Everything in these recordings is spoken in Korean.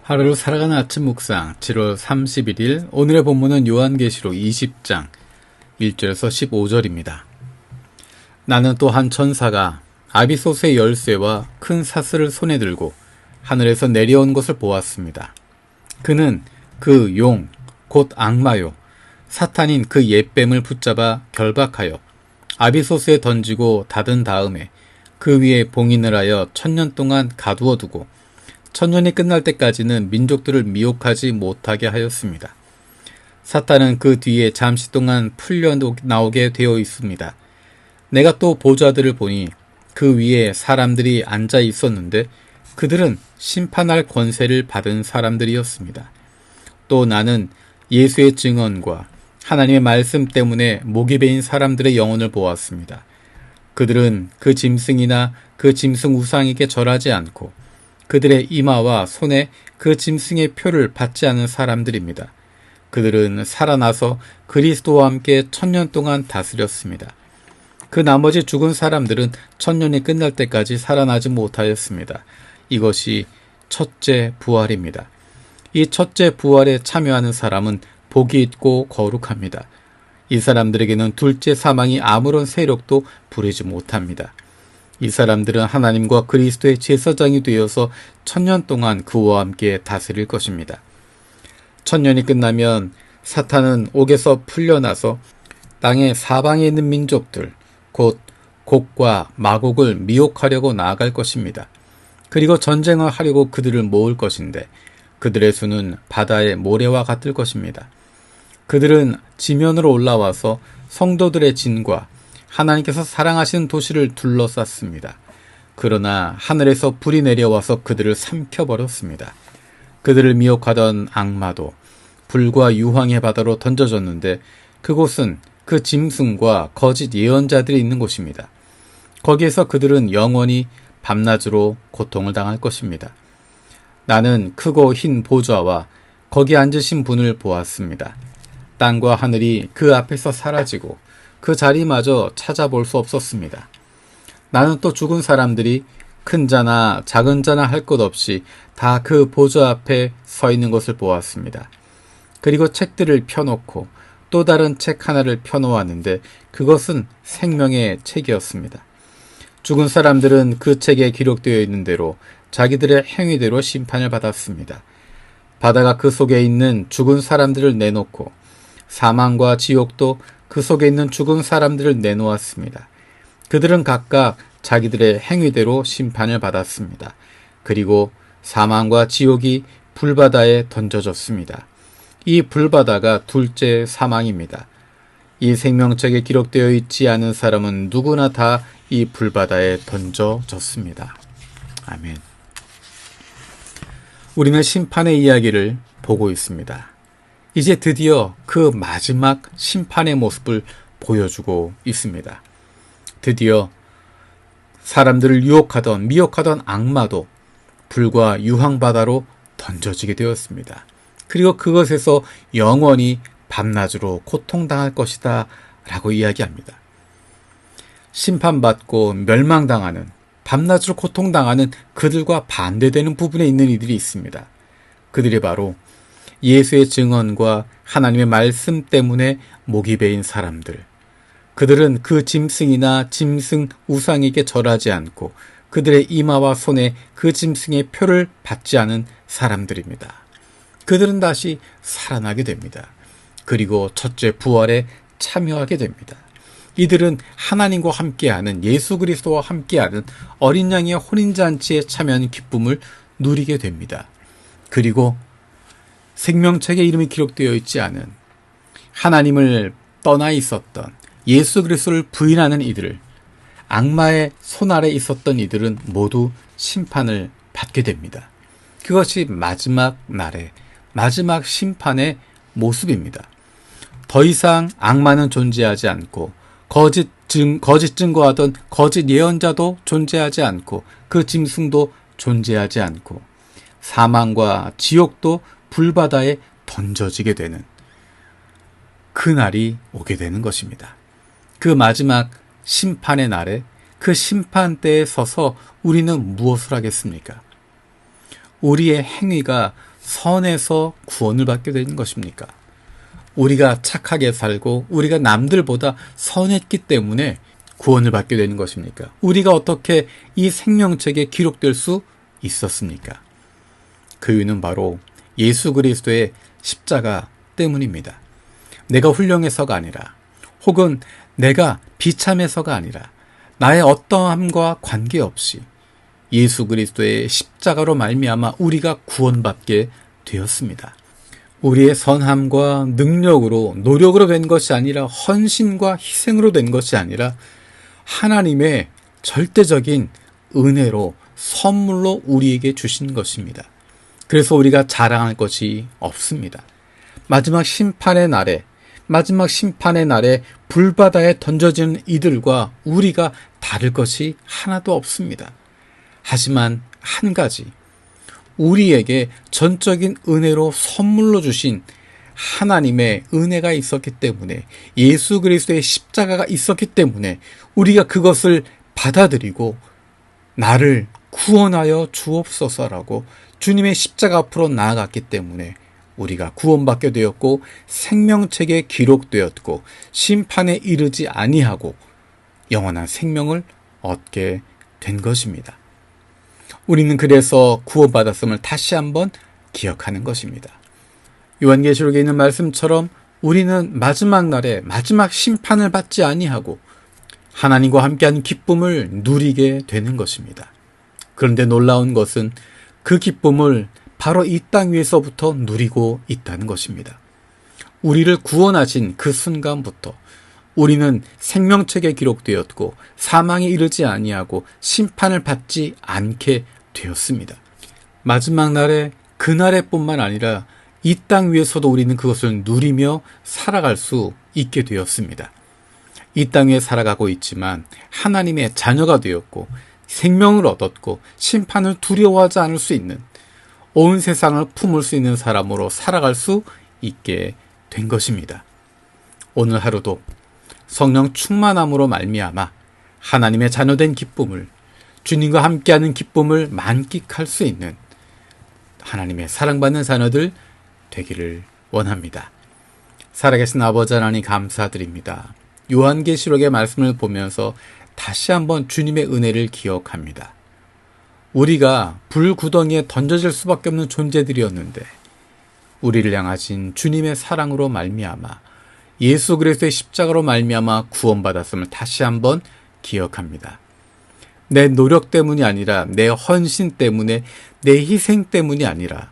하루를 살아가는 아침 묵상 7월 31일 오늘의 본문은 요한계시록 20장 1절에서 15절입니다. 나는 또 한 천사가 아비소스의 열쇠와 큰 사슬을 손에 들고 하늘에서 내려온 것을 보았습니다. 그는 그 용, 곧 악마요, 사탄인 그 옛뱀을 붙잡아 결박하여 아비소스에 던지고 닫은 다음에 그 위에 봉인을 하여 1000년 동안 가두어 두고 1000년이 끝날 때까지는 민족들을 미혹하지 못하게 하였습니다. 사탄은 그 뒤에 잠시 동안 풀려 나오게 되어 있습니다. 내가 또 보좌들을 보니 그 위에 사람들이 앉아 있었는데 그들은 심판할 권세를 받은 사람들이었습니다. 또 나는 예수의 증언과 하나님의 말씀 때문에 목이 베인 사람들의 영혼을 보았습니다. 그들은 그 짐승이나 그 짐승 우상에게 절하지 않고 그들의 이마와 손에 그 짐승의 표를 받지 않은 사람들입니다. 그들은 살아나서 그리스도와 함께 1000년 동안 다스렸습니다. 그 나머지 죽은 사람들은 1000년이 끝날 때까지 살아나지 못하였습니다. 이것이 첫째 부활입니다. 이 첫째 부활에 참여하는 사람은 복이 있고 거룩합니다. 이 사람들에게는 둘째 사망이 아무런 세력도 부리지 못합니다. 이 사람들은 하나님과 그리스도의 제사장이 되어서 1000년 동안 그와 함께 다스릴 것입니다. 1000년이 끝나면 사탄은 옥에서 풀려나서 땅의 사방에 있는 민족들, 곧 곡과 마곡을 미혹하려고 나아갈 것입니다. 그리고 전쟁을 하려고 그들을 모을 것인데 그들의 수는 바다의 모래와 같을 것입니다. 그들은 지면으로 올라와서 성도들의 진과 하나님께서 사랑하시는 도시를 둘러쌌습니다. 그러나 하늘에서 불이 내려와서 그들을 삼켜버렸습니다. 그들을 미혹하던 악마도 불과 유황의 바다로 던져졌는데 그곳은 그 짐승과 거짓 예언자들이 있는 곳입니다. 거기에서 그들은 영원히 밤낮으로 고통을 당할 것입니다. 나는 크고 흰 보좌와 거기 앉으신 분을 보았습니다. 땅과 하늘이 그 앞에서 사라지고 그 자리마저 찾아볼 수 없었습니다. 나는 또 죽은 사람들이 큰 자나 작은 자나 할 것 없이 다 그 보좌 앞에 서 있는 것을 보았습니다. 그리고 책들을 펴놓고 또 다른 책 하나를 펴놓았는데 그것은 생명의 책이었습니다. 죽은 사람들은 그 책에 기록되어 있는 대로 자기들의 행위대로 심판을 받았습니다. 바다가 그 속에 있는 죽은 사람들을 내놓고 사망과 지옥도 그 속에 있는 죽은 사람들을 내놓았습니다. 그들은 각각 자기들의 행위대로 심판을 받았습니다. 그리고 사망과 지옥이 불바다에 던져졌습니다. 이 불바다가 둘째 사망입니다. 이 생명책에 기록되어 있지 않은 사람은 누구나 다 이 불바다에 던져졌습니다. 아멘. 우리는 심판의 이야기를 보고 있습니다. 이제 드디어 그 마지막 심판의 모습을 보여주고 있습니다. 드디어 사람들을 유혹하던 미혹하던 악마도 불과 유황바다로 던져지게 되었습니다. 그리고 그것에서 영원히 밤낮으로 고통당할 것이다 라고 이야기합니다. 심판받고 멸망당하는 밤낮으로 고통당하는 그들과 반대되는 부분에 있는 이들이 있습니다. 그들이 바로 예수의 증언과 하나님의 말씀 때문에 목이 베인 사람들. 그들은 그 짐승이나 짐승 우상에게 절하지 않고 그들의 이마와 손에 그 짐승의 표를 받지 않은 사람들입니다. 그들은 다시 살아나게 됩니다. 그리고 첫째 부활에 참여하게 됩니다. 이들은 하나님과 함께하는 예수 그리스도와 함께하는 어린 양의 혼인잔치에 참여하는 기쁨을 누리게 됩니다. 그리고 생명책에 이름이 기록되어 있지 않은 하나님을 떠나 있었던 예수 그리스도를 부인하는 이들을 악마의 손 아래 있었던 이들은 모두 심판을 받게 됩니다. 그것이 마지막 날의 마지막 심판의 모습입니다. 더 이상 악마는 존재하지 않고 거짓 증거하던 거짓 예언자도 존재하지 않고 그 짐승도 존재하지 않고 사망과 지옥도 불바다에 던져지게 되는 그 날이 오게 되는 것입니다. 그 마지막 심판의 날에 그 심판대에 서서 우리는 무엇을 하겠습니까? 우리의 행위가 선에서 구원을 받게 되는 것입니까? 우리가 착하게 살고 우리가 남들보다 선했기 때문에 구원을 받게 되는 것입니까? 우리가 어떻게 이 생명책에 기록될 수 있었습니까? 그 이유는 바로 예수 그리스도의 십자가 때문입니다. 내가 훌륭해서가 아니라, 혹은 내가 비참해서가 아니라, 나의 어떠함과 관계없이 예수 그리스도의 십자가로 말미암아 우리가 구원받게 되었습니다. 우리의 선함과 능력으로, 노력으로 된 것이 아니라, 헌신과 희생으로 된 것이 아니라 하나님의 절대적인 은혜로, 선물로 우리에게 주신 것입니다. 그래서 우리가 자랑할 것이 없습니다. 마지막 심판의 날에 불바다에 던져지는 이들과 우리가 다를 것이 하나도 없습니다. 하지만 한 가지, 우리에게 전적인 은혜로 선물로 주신 하나님의 은혜가 있었기 때문에, 예수 그리스도의 십자가가 있었기 때문에 우리가 그것을 받아들이고 나를 구원하여 주옵소서라고 주님의 십자가 앞으로 나아갔기 때문에 우리가 구원받게 되었고, 생명책에 기록되었고, 심판에 이르지 아니하고 영원한 생명을 얻게 된 것입니다. 우리는 그래서 구원받았음을 다시 한번 기억하는 것입니다. 요한계시록에 있는 말씀처럼 우리는 마지막 날에 마지막 심판을 받지 아니하고 하나님과 함께하는 기쁨을 누리게 되는 것입니다. 그런데 놀라운 것은 그 기쁨을 바로 이 땅 위에서부터 누리고 있다는 것입니다. 우리를 구원하신 그 순간부터 우리는 생명책에 기록되었고 사망에 이르지 아니하고 심판을 받지 않게 되었습니다. 마지막 날에, 그날에뿐만 아니라 이 땅 위에서도 우리는 그것을 누리며 살아갈 수 있게 되었습니다. 이 땅에 살아가고 있지만 하나님의 자녀가 되었고 생명을 얻었고 심판을 두려워하지 않을 수 있는, 온 세상을 품을 수 있는 사람으로 살아갈 수 있게 된 것입니다. 오늘 하루도 성령 충만함으로 말미암아 하나님의 자녀된 기쁨을, 주님과 함께하는 기쁨을 만끽할 수 있는 하나님의 사랑받는 자녀들 되기를 원합니다. 살아계신 아버지 하나님 감사드립니다. 요한계시록의 말씀을 보면서 다시 한번 주님의 은혜를 기억합니다. 우리가 불구덩이에 던져질 수밖에 없는 존재들이었는데 우리를 향하신 주님의 사랑으로 말미암아, 예수 그리스도의 십자가로 말미암아 구원받았음을 다시 한번 기억합니다. 내 노력 때문이 아니라, 내 헌신 때문에, 내 희생 때문이 아니라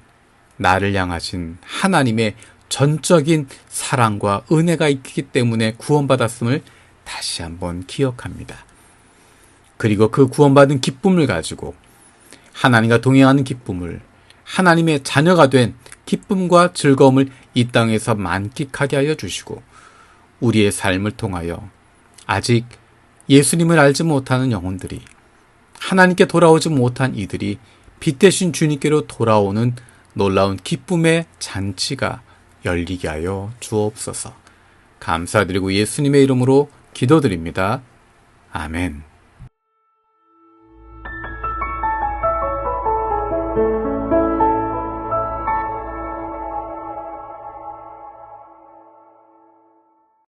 나를 향하신 하나님의 전적인 사랑과 은혜가 있기 때문에 구원받았음을 다시 한번 기억합니다. 그리고 그 구원받은 기쁨을 가지고 하나님과 동행하는 기쁨을, 하나님의 자녀가 된 기쁨과 즐거움을 이 땅에서 만끽하게 하여 주시고, 우리의 삶을 통하여 아직 예수님을 알지 못하는 영혼들이, 하나님께 돌아오지 못한 이들이 빛 대신 주님께로 돌아오는 놀라운 기쁨의 잔치가 열리게 하여 주옵소서. 감사드리고 예수님의 이름으로 기도드립니다. 아멘.